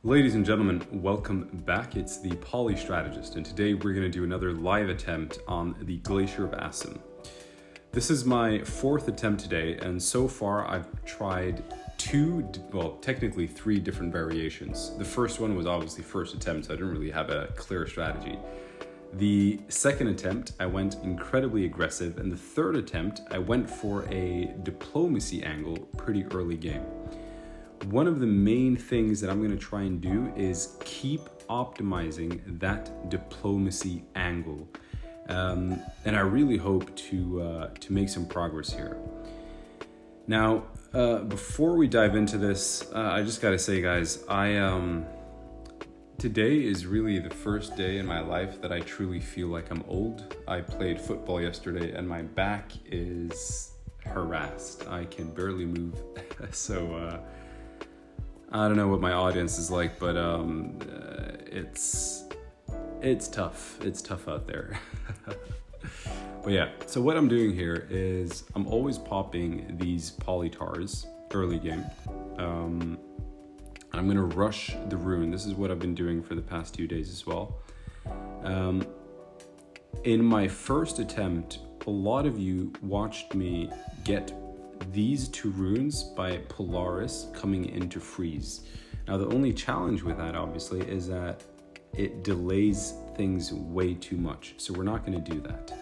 Ladies and gentlemen, welcome back. It's the Strategist, and today we're going to do another live attempt on the Glacier of Asum. This is my fourth attempt today, and so far I've tried technically three different variations. The first one was obviously first attempt, so I didn't really have a clear strategy. The second attempt, I went incredibly aggressive, and the third attempt, I went for a diplomacy angle pretty early game. One of the main things that I'm going to try and do is keep optimizing that diplomacy angle. And I really hope to make some progress here. Now, before we dive into this, I just got to say, guys, today is really the first day in my life that I truly feel like I'm old. I played football yesterday and my back is harassed. I can barely move. So, I don't know what my audience is like, but it's tough. It's tough out there. But yeah, so what I'm doing here is I'm always popping these polytars early game. I'm gonna rush the rune. This is what I've been doing for the past 2 days as well. In my first attempt, a lot of you watched me get these two runes by Polaris coming into freeze. Now the only challenge with that obviously is that it delays things way too much, so we're not going to do that.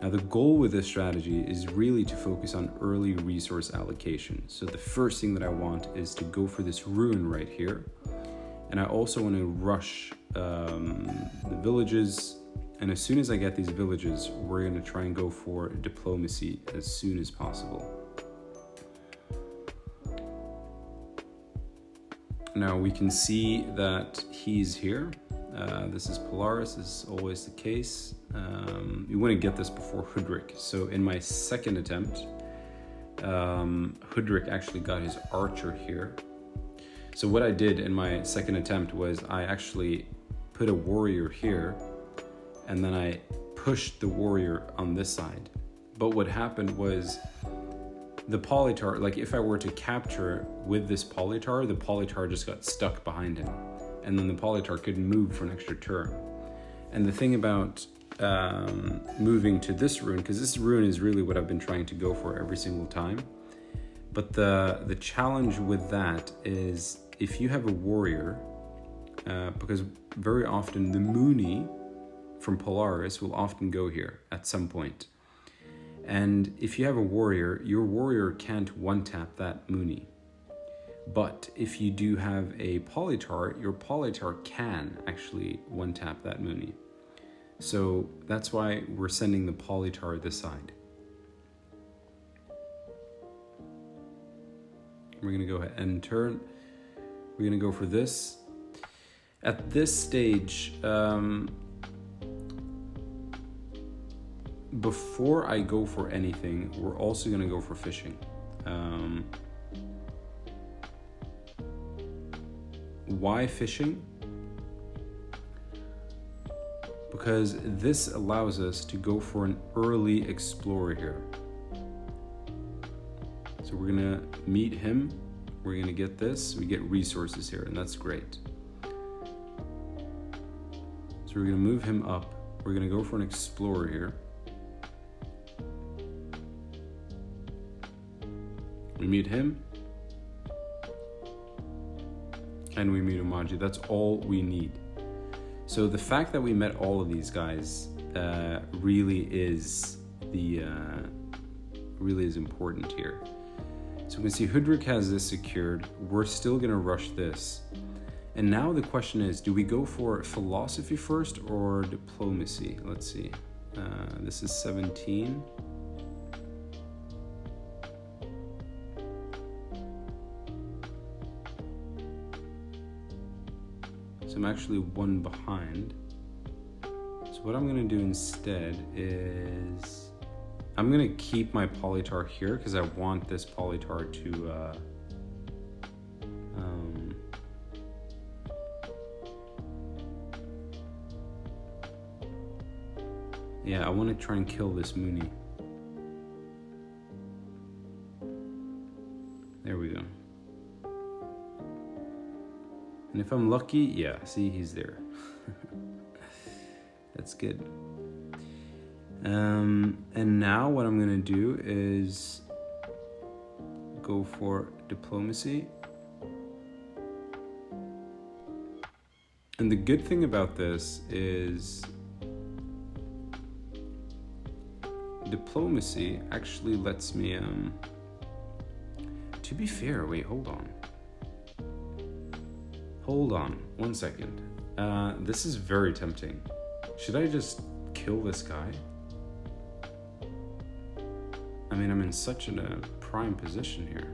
Now the goal with this strategy is really to focus on early resource allocation. So the first thing that I want is to go for this rune right here, and I also want to rush the villages, and as soon as I get these villages, we're going to try and go for diplomacy as soon as possible. Now we can see that he's here. This is Polaris, this is always the case. You want to get this before Hudrik. So in my second attempt, Hudrik actually got his archer here. So what I did in my second attempt was I actually put a warrior here, and then I pushed the warrior on this side. But what happened was the polytar, like if I were to capture with this polytar, the polytar just got stuck behind him, and then the polytar couldn't move for an extra turn. And the thing about moving to this rune, because this rune is really what I've been trying to go for every single time, but the challenge with that is if you have a warrior, because very often the Mooney from Polaris will often go here at some point. And if you have a warrior, your warrior can't one-tap that Mooney. But if you do have a polytar, your polytar can actually one-tap that Mooney. So that's why we're sending the polytar this side. We're going to go ahead and turn. We're going to go for this. At this stage, before I go for anything, we're also going to go for fishing. Why fishing? Because this allows us to go for an early explorer here. So we're going to meet him. We're going to get this. We get resources here, and that's great. So we're going to move him up. We're going to go for an explorer here. We meet him, and we meet Umaji. That's all we need. So the fact that we met all of these guys really is important here. So we can see Hudrik has this secured. We're still going to rush this. And now the question is, do we go for philosophy first or diplomacy? Let's see. This is 17. I'm actually one behind. So what I'm going to do instead is I'm going to keep my polytar here because I want this polytar to I want to try and kill this Mooney. There we go. And if I'm lucky, yeah, see, he's there. That's good. And now what I'm gonna do is go for diplomacy. And the good thing about this is diplomacy actually lets me, to be fair, wait, hold on. Hold on, 1 second. This is very tempting. Should I just kill this guy? I mean, I'm in such a prime position here.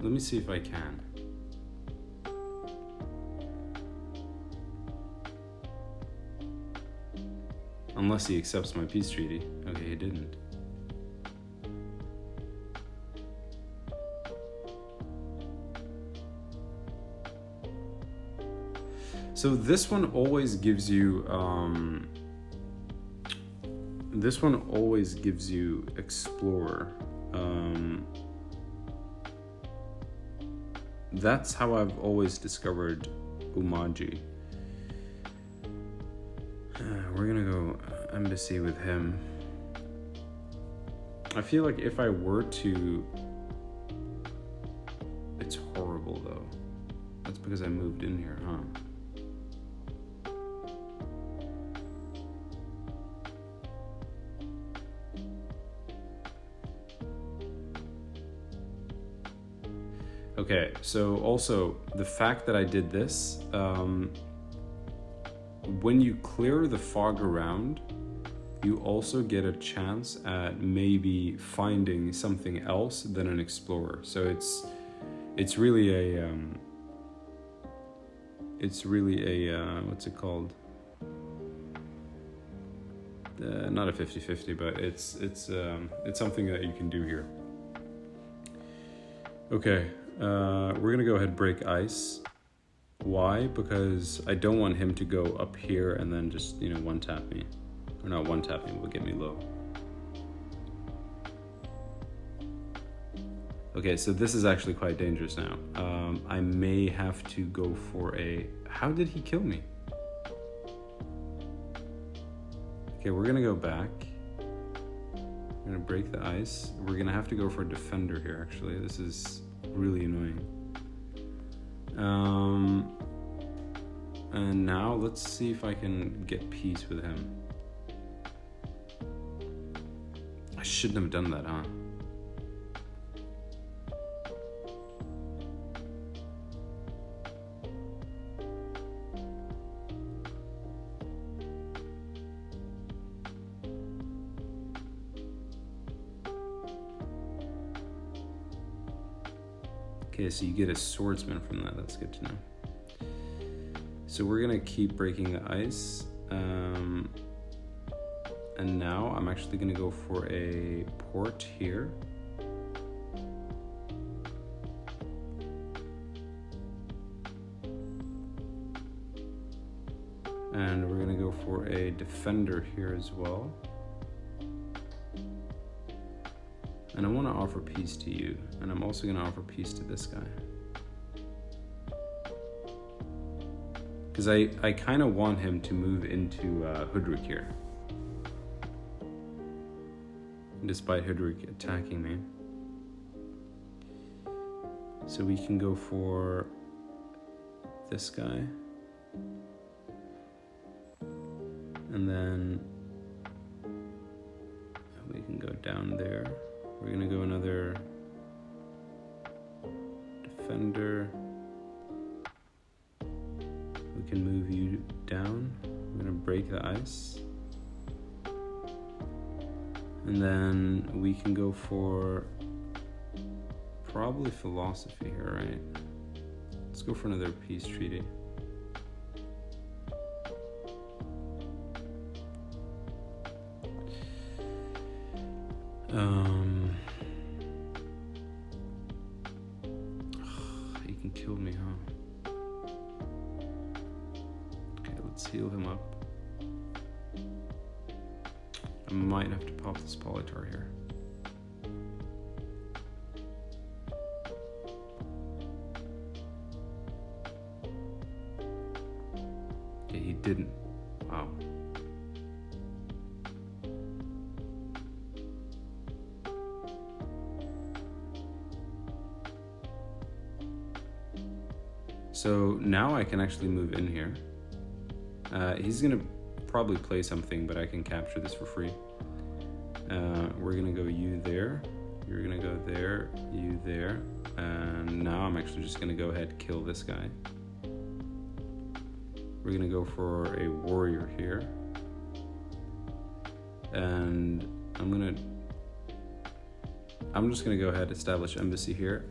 Let me see if I can. Unless he accepts my peace treaty. Okay, he didn't. So this one always gives you, explorer. That's how I've always discovered Umaji. We're gonna go embassy with him. I feel like if I were to... It's horrible though. That's because I moved in here, huh? Okay, so also the fact that I did this, when you clear the fog around, you also get a chance at maybe finding something else than an explorer. So it's really a what's it called? Not a 50-50, but it's something that you can do here. Okay, we're gonna go ahead and break ice. Why? Because I don't want him to go up here and then just, one tap me. Or not one tap me, but get me low. Okay, so this is actually quite dangerous now. I may have to go for a... How did he kill me? Okay, we're gonna go back. We're gonna break the ice. We're gonna have to go for a defender here, actually. This is really annoying. And now let's see if I can get peace with him. I shouldn't have done that, huh? Okay, so you get a swordsman from that. That's good to know. So we're gonna keep breaking the ice. And now I'm actually gonna go for a port here. And we're gonna go for a defender here as well. And I want to offer peace to you. And I'm also going to offer peace to this guy. Because I kind of want him to move into Hoodrick here. Despite Hoodrick attacking me. So we can go for this guy. And then we can go down there. We're gonna go another defender. We can move you down. We're gonna break the ice. And then we can go for probably philosophy here, right? Let's go for another peace treaty. He can kill me, huh? Okay, let's heal him up. I might have to pop this Polytar here. Okay, he didn't. Wow. So now I can actually move in here. He's gonna probably play something, but I can capture this for free. We're gonna go you there, you're gonna go there, you there, and now I'm actually just gonna go ahead and kill this guy. We're gonna go for a warrior here, and I'm just gonna go ahead and establish embassy here.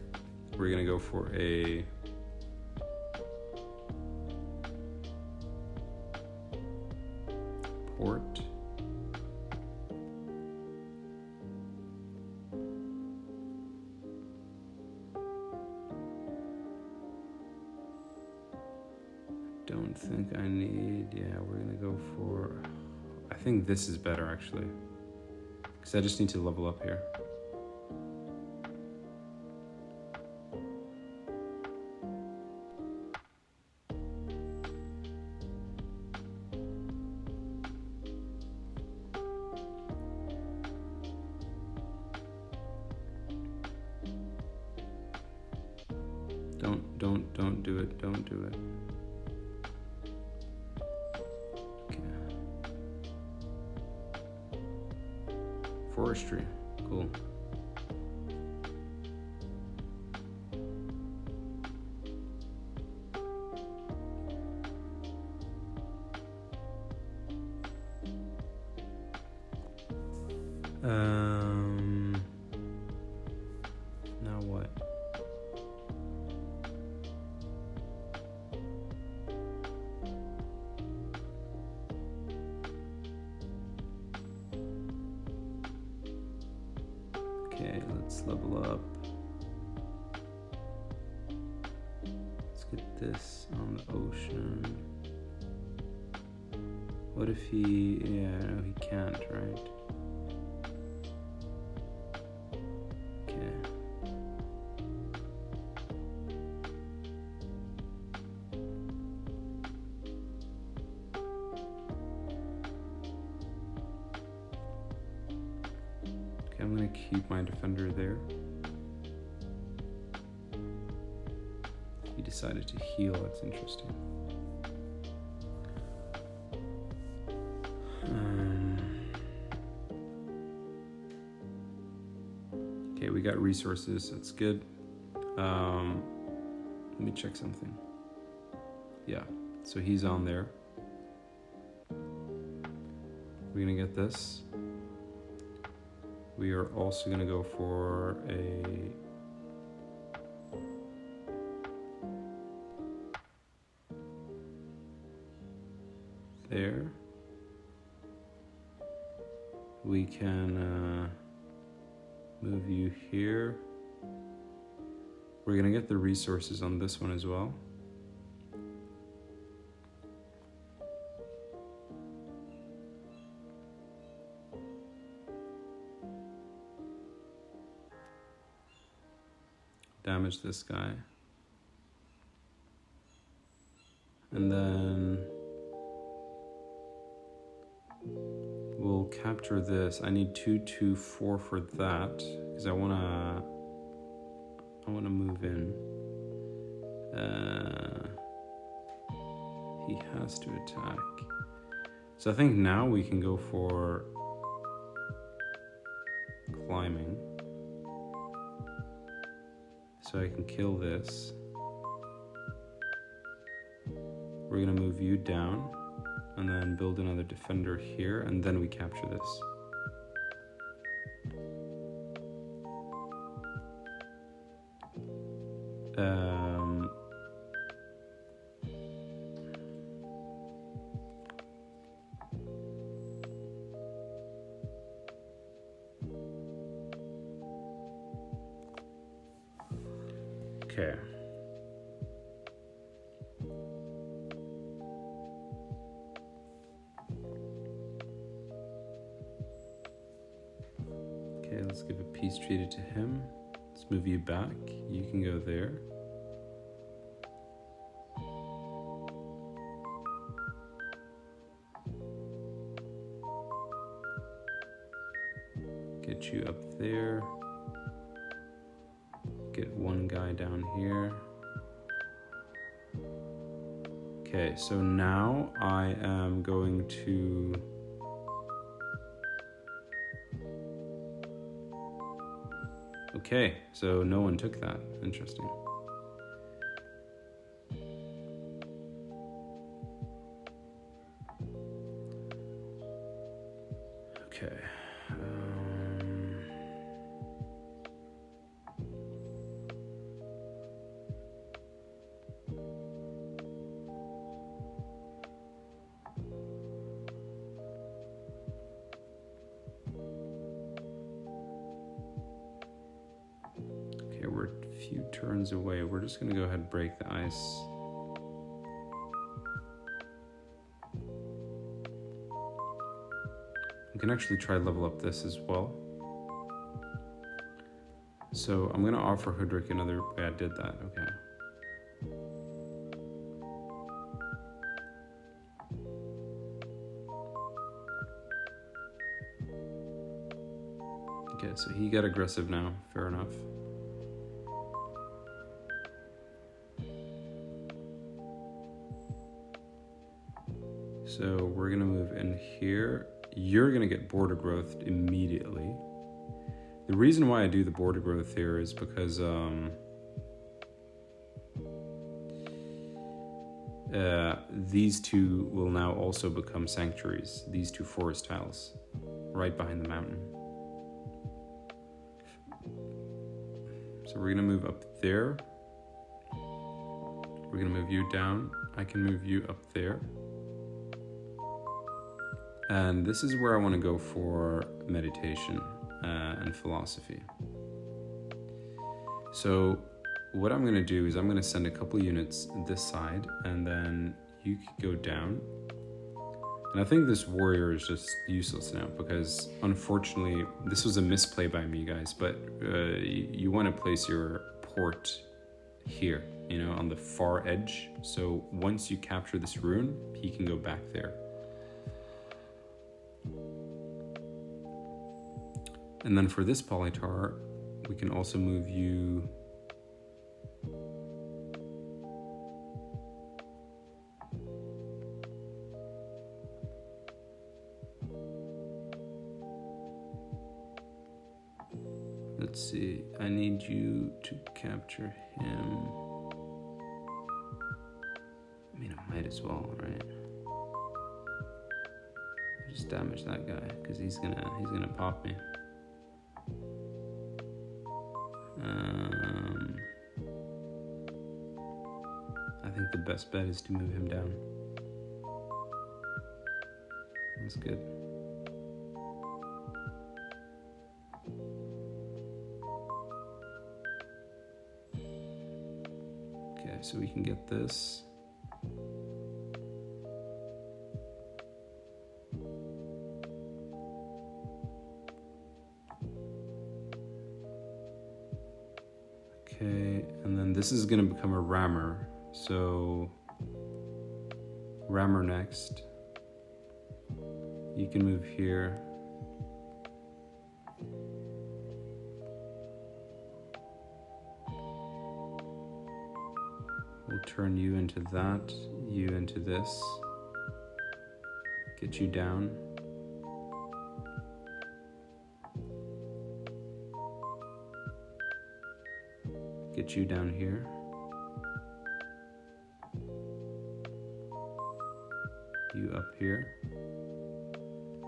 We're gonna go for a port. Don't think I need, yeah, we're gonna go for, I think this is better actually, because I just need to level up here. Don't do it, don't do it. Forestry, cool. Now what? Okay, let's level up. Let's get this on the ocean. What if he, yeah, no, he can't, right? Okay. Okay, I'm gonna keep my defender there. He decided to heal, that's interesting. Okay, we got resources, that's good. Let me check something. Yeah, so he's on there. We're gonna get this. We are also gonna go for a there. We can move you here. We're gonna get the resources on this one as well. Damage this guy. And then we'll capture this. I need 224 for that because I wanna move in. He has to attack. So I think now we can go for climbing. So I can kill this. We're gonna move you down and then build another defender here, and then we capture this. Okay. Okay, let's give a peace treaty to him. Let's move you back. You can go there. Get you up there. Get one guy down here. Okay, so now I am going to okay, so no one took that. Interesting. Okay. Okay, we're a few turns away. We're just gonna go ahead and break the ice. We can actually try level up this as well. So I'm gonna offer Hoodrick another. Yeah, I did that. Okay. Okay, so he got aggressive now. Fair enough. So we're gonna move in here. You're gonna get border growth immediately. The reason why I do the border growth here is because these two will now also become sanctuaries. These two forest tiles, right behind the mountain. So we're gonna move up there. We're gonna move you down. I can move you up there. And this is where I want to go for meditation and philosophy. So what I'm going to do is I'm going to send a couple units this side, and then you could go down. And I think this warrior is just useless now because unfortunately this was a misplay by me, guys, but you want to place your port here, you know, on the far edge. So once you capture this rune, he can go back there. And then for this polytar, we can also move you let's see, I need you to capture him. I mean, I might as well, right? Just damage that guy because he's gonna pop me. I think the best bet is to move him down. That's good. Okay, so we can get this. Okay, and then this is going to become a rammer. So, rammer next. You can move here. We'll turn you into that, you into this. Get you down. Get you down here. You up here.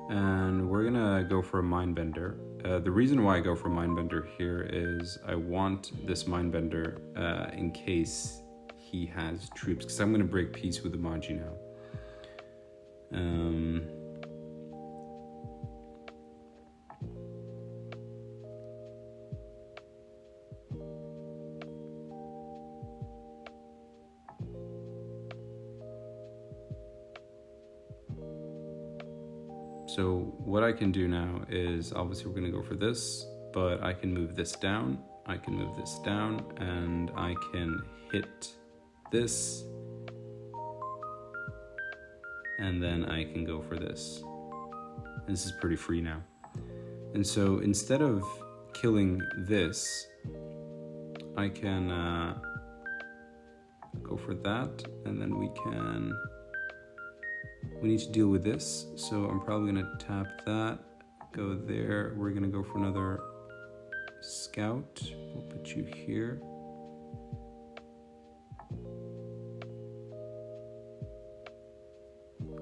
And we're gonna go for a mindbender. The reason why I go for mindbender here is I want this mindbender in case he has troops, because I'm gonna break peace with the Maji now. So what I can do now is, obviously we're gonna go for this, but I can move this down, I can move this down, and I can hit this, and then I can go for this. This is pretty free now. And so instead of killing this, I can go for that, and then we need to deal with this. So I'm probably gonna tap that, go there. We're gonna go for another scout. We'll put you here.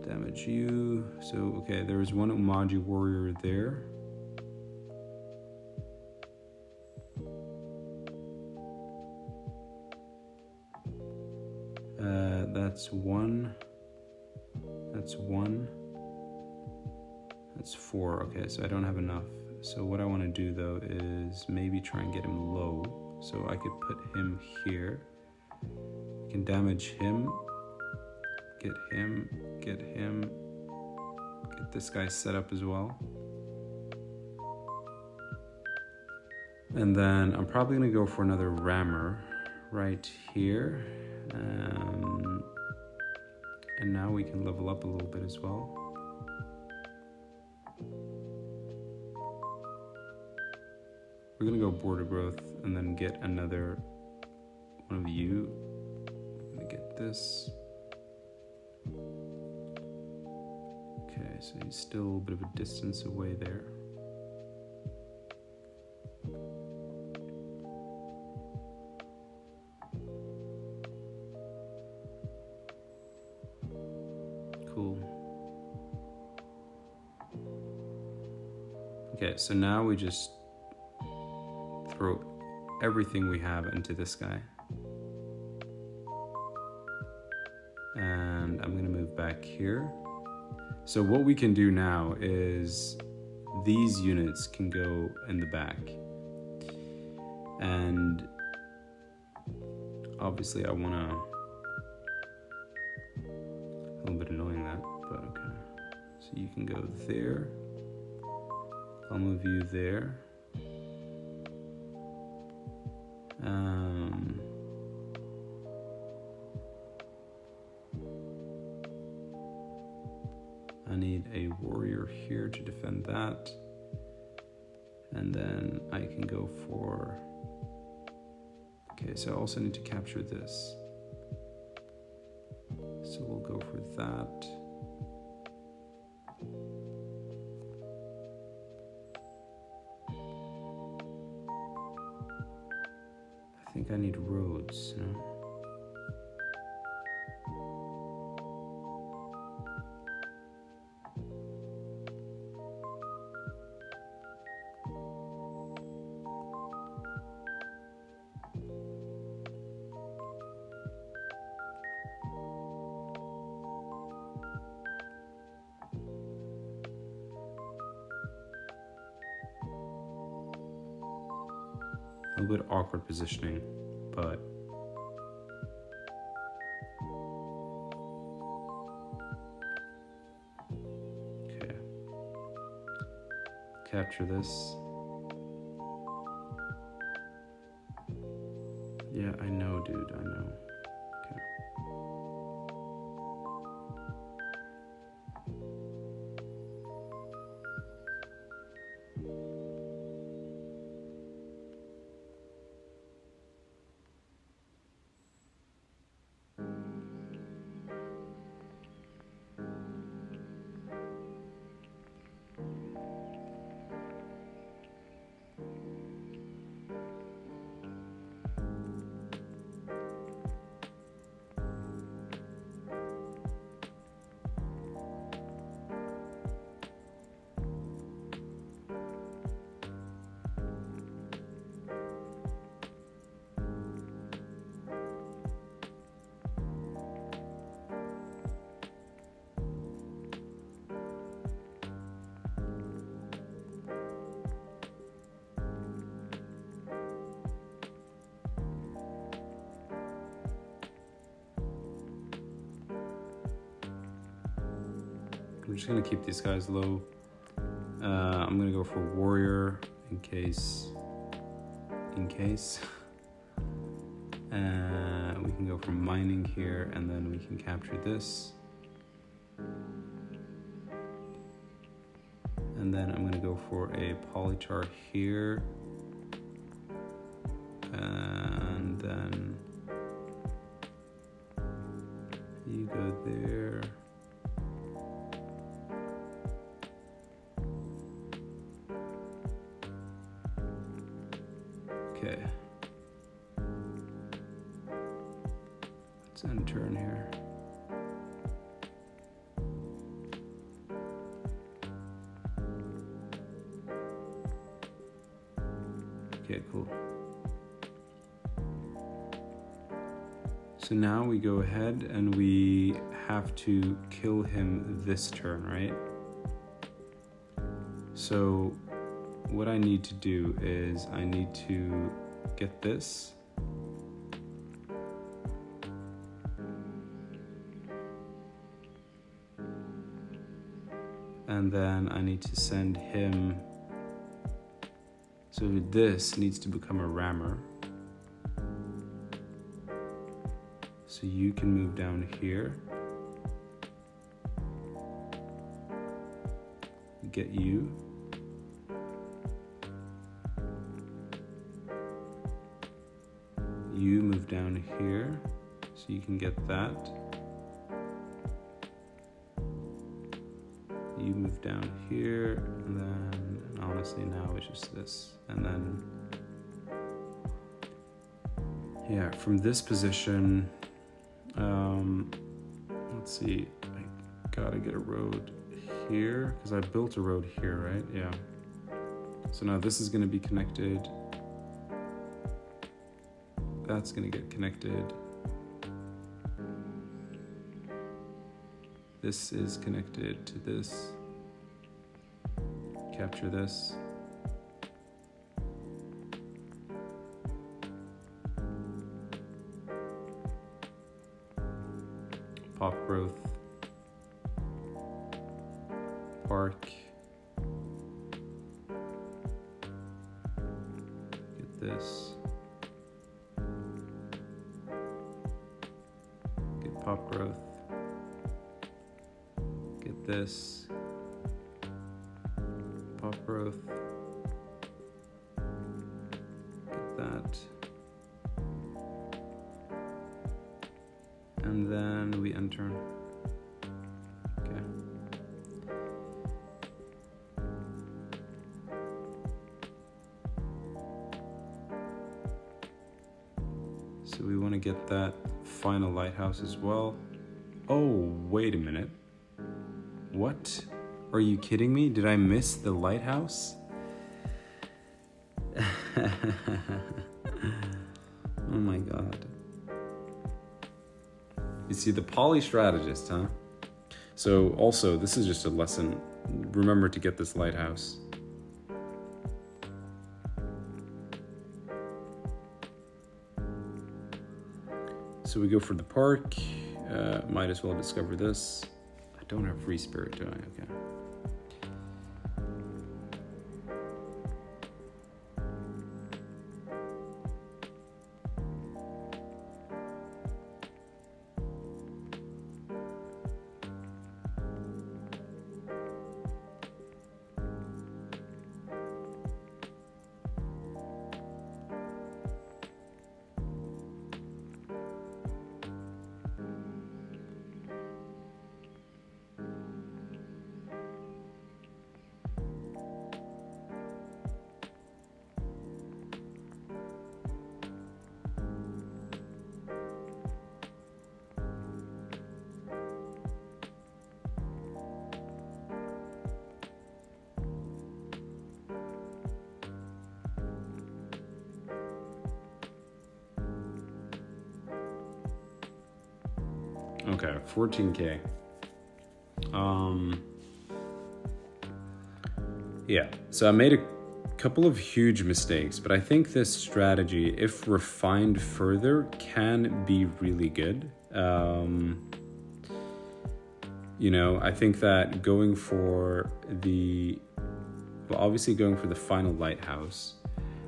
Damage you. So, okay, there is one Umaji warrior there. That's one. That's one. That's four. Okay, so I don't have enough. So what I want to do though is maybe try and get him low. So I could put him here. I can damage him. Get him. Get him. Get this guy set up as well. And then I'm probably going to go for another rammer right here. And now we can level up a little bit as well. We're gonna go border growth and then get another one of you. I'm gonna get this. Okay, so he's still a little bit of a distance away there. Cool. Okay, so now we just throw everything we have into this guy. And I'm gonna move back here. So what we can do now is these units can go in the back. And obviously I wanna, a little bit annoying that, but okay. So you can go there. I'll move you there. I need a warrior here to defend that. And then I can go for... Okay, so I also need to capture this. So we'll go for that. I think I need roads, no? A little bit awkward positioning, but okay. Capture this. Yeah, I know, dude, I know. Okay. I'm just gonna keep these guys low. I'm gonna go for warrior in case. We can go for mining here, and then we can capture this. And then I'm gonna go for a polychar here. And then you go there. Okay. Let's end turn here. Okay, cool. So now we go ahead and we have to kill him this turn, right? So what I need to do is I need to get this. And then I need to send him. So this needs to become a rammer. So you can move down here. Get you. You move down here, so you can get that. You move down here, and then honestly now it's just this. And then, yeah, from this position, let's see, I gotta get a road here, because I built a road here, right? Yeah. So now this is gonna be connected. That's gonna get connected. This is connected to this. Capture this. Pop growth. Park. Get this. Get pop growth. Get this. Pop growth. Get that. And then we enter. Okay. So we want to get that final lighthouse as well. Oh, wait a minute. What? Are you kidding me? Did I miss the lighthouse? Oh my god. You see, the poly strategist, huh? So also, this is just a lesson. Remember to get this lighthouse. So we go for the park. Might as well discover this. I don't have free spirit, do I? Okay. Okay, 14K. Yeah, so I made a couple of huge mistakes, but I think this strategy, if refined further, can be really good. You know, I think that going for the final lighthouse,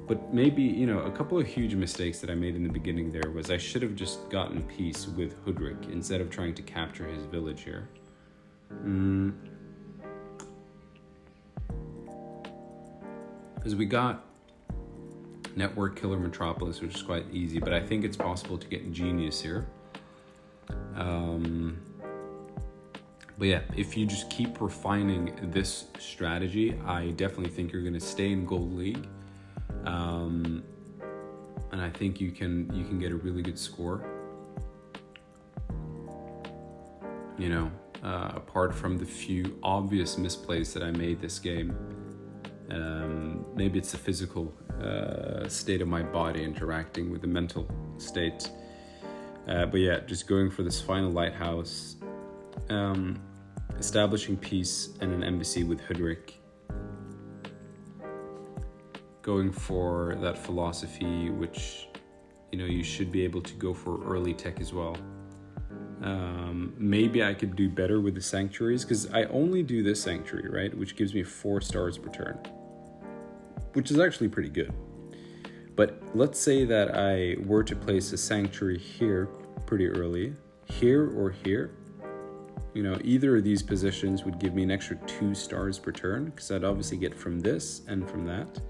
but maybe, you know, a couple of huge mistakes that I made in the beginning there was I should have just gotten peace with Hoodrick instead of trying to capture his village here. is we got Network Killer Metropolis, which is quite easy, but I think it's possible to get Genius here. But yeah, if you just keep refining this strategy, I definitely think you're going to stay in Gold League. And I think you can get a really good score. You know, apart from the few obvious misplays that I made this game. Maybe it's the physical state of my body interacting with the mental state. But yeah, just going for this final lighthouse, establishing peace and an embassy with Hoodrick, going for that philosophy, which, you know, you should be able to go for early tech as well. Maybe I could do better with the sanctuaries, because I only do this sanctuary, right, which gives me 4 stars per turn, which is actually pretty good. But let's say that I were to place a sanctuary here pretty early, here or here. You know, either of these positions would give me an extra 2 stars per turn, because I'd obviously get from this and from that.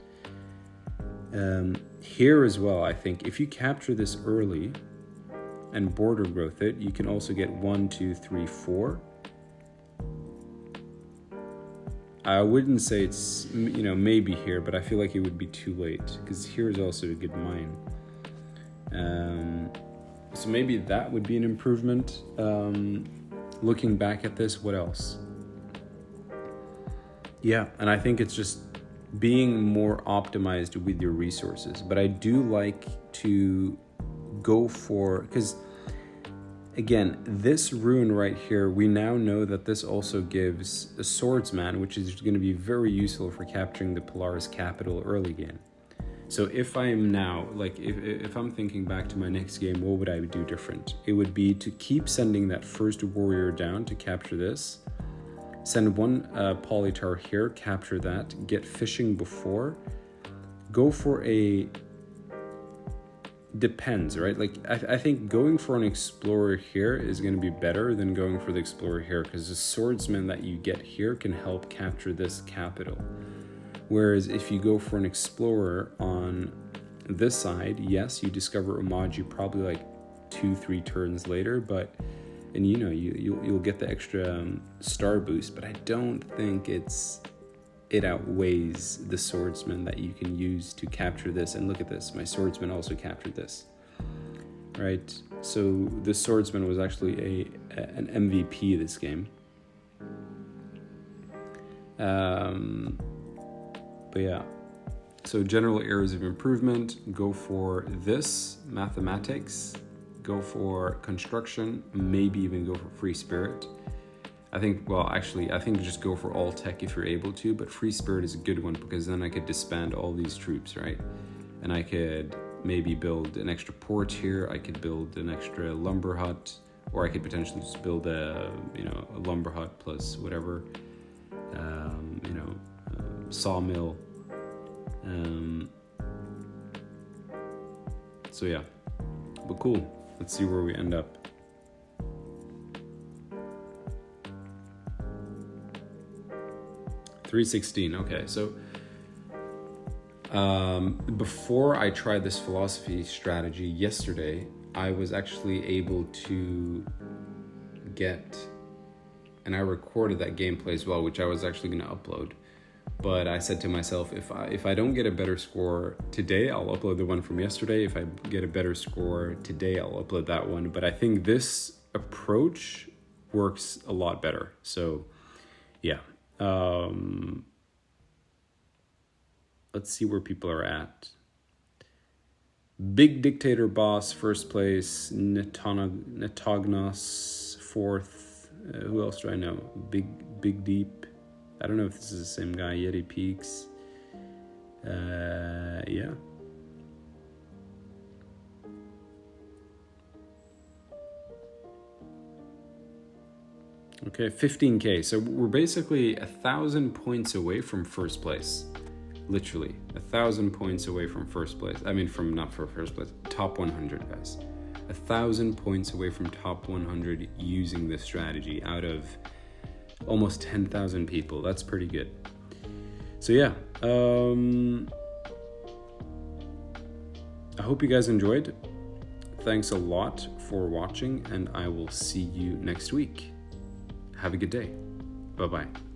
Here as well, I think if you capture this early and border growth it, you can also get 1, 2, 3, 4. I wouldn't say it's, you know, maybe here, but I feel like it would be too late, because here is also a good mine. So maybe that would be an improvement. Looking back at this, what else? Yeah, and I think it's just being more optimized with your resources. But I do like to go for, because again, this rune right here, we now know that this also gives a swordsman, which is going to be very useful for capturing the Polaris capital early game. So if I am now, like, if I'm thinking back to my next game, what would I do different? It would be to keep sending that first warrior down to capture this, send 1 Polytar here, capture that, get fishing before, go for a, depends, right? Like, I think going for an explorer here is going to be better than going for the explorer here, because the swordsman that you get here can help capture this capital. Whereas if you go for an explorer on this side, yes, you discover Umaji probably like 2-3 turns later, but, and you know, you'll get the extra star boost, but I don't think it outweighs the swordsman that you can use to capture this. And look at this, my swordsman also captured this, right? So the swordsman was actually an MVP this game. But yeah, so general areas of improvement, go for this, mathematics, go for construction, maybe even go for free spirit. I think just go for all tech if you're able to, but free spirit is a good one, because then I could disband all these troops, right? And I could maybe build an extra port here, I could build an extra lumber hut, or I could potentially just build a lumber hut plus whatever, sawmill. So yeah, but cool. Let's see where we end up. $316. Okay, so before I tried this philosophy strategy yesterday, I was actually able to get, and I recorded that gameplay as well, which I was actually going to upload. But I said to myself, if I don't get a better score today, I'll upload the one from yesterday. If I get a better score today, I'll upload that one. But I think this approach works a lot better. So yeah. Let's see where people are at. Big Dictator Boss, first place. Netognos, fourth. Who else do I know? Big Deep. I don't know if this is the same guy. Yeti Peaks. Yeah. Okay, 15K. So we're basically 1,000 points away from first place. Literally, 1,000 points away from first place. I mean, not for first place, top 100, guys. 1,000 points away from top 100 using this strategy out of almost 10,000 people. That's pretty good. So yeah, I hope you guys enjoyed. Thanks a lot for watching, and I will see you next week. Have a good day. Bye-bye.